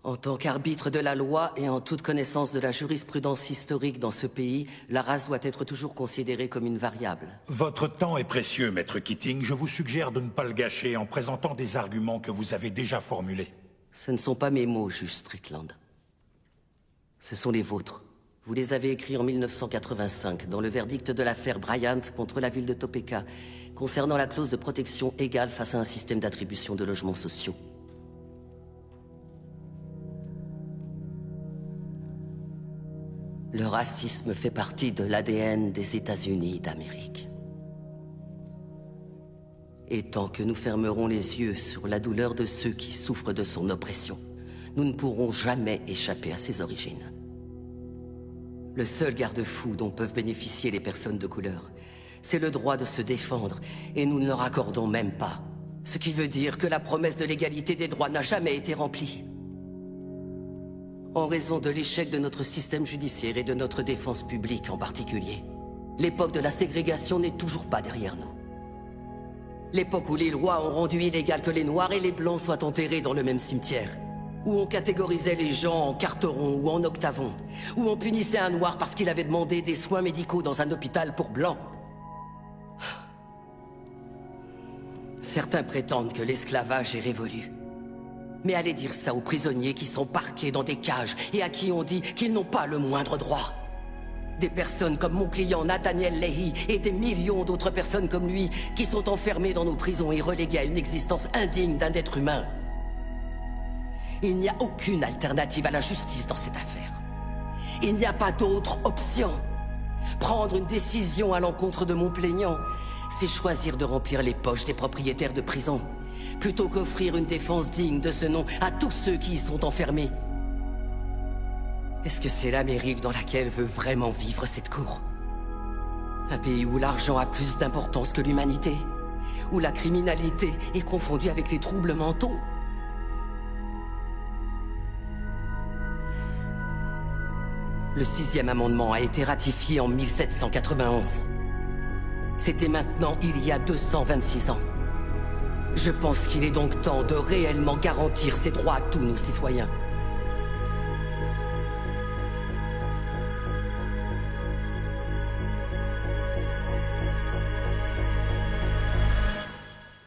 En tant qu'arbitre de la loi et en toute connaissance de la jurisprudence historique dans ce pays, la race doit être toujours considérée comme une variable. Votre temps est précieux, Maître Keating. Je vous suggère de ne pas le gâcher en présentant des arguments que vous avez déjà formulés. Ce ne sont pas mes mots, juge Strickland. Ce sont les vôtres. Vous les avez écrits en 1985, dans le verdict de l'affaire Bryant contre la ville de Topeka, concernant la clause de protection égale face à un système d'attribution de logements sociaux. Le racisme fait partie de l'ADN des États-Unis d'Amérique. Et tant que nous fermerons les yeux sur la douleur de ceux qui souffrent de son oppression, nous ne pourrons jamais échapper à ses origines. Le seul garde-fou dont peuvent bénéficier les personnes de couleur, c'est le droit de se défendre, et nous ne leur accordons même pas. Ce qui veut dire que la promesse de l'égalité des droits n'a jamais été remplie. En raison de l'échec de notre système judiciaire et de notre défense publique en particulier, l'époque de la ségrégation n'est toujours pas derrière nous. L'époque où les lois ont rendu illégal que les Noirs et les Blancs soient enterrés dans le même cimetière, où on catégorisait les gens en carterons ou en octavons, où on punissait un Noir parce qu'il avait demandé des soins médicaux dans un hôpital pour Blancs. Certains prétendent que l'esclavage est révolu. Mais allez dire ça aux prisonniers qui sont parqués dans des cages et à qui on dit qu'ils n'ont pas le moindre droit. Des personnes comme mon client Nathaniel Leahy et des millions d'autres personnes comme lui qui sont enfermées dans nos prisons et reléguées à une existence indigne d'un être humain. Il n'y a aucune alternative à la justice dans cette affaire. Il n'y a pas d'autre option. Prendre une décision à l'encontre de mon plaignant, c'est choisir de remplir les poches des propriétaires de prisons, plutôt qu'offrir une défense digne de ce nom à tous ceux qui y sont enfermés. Est-ce que c'est l'Amérique dans laquelle veut vraiment vivre cette cour? Un pays où l'argent a plus d'importance que l'humanité? Où la criminalité est confondue avec les troubles mentaux? Le 6e amendement a été ratifié en 1791. C'était maintenant il y a 226 ans. Je pense qu'il est donc temps de réellement garantir ces droits à tous nos citoyens.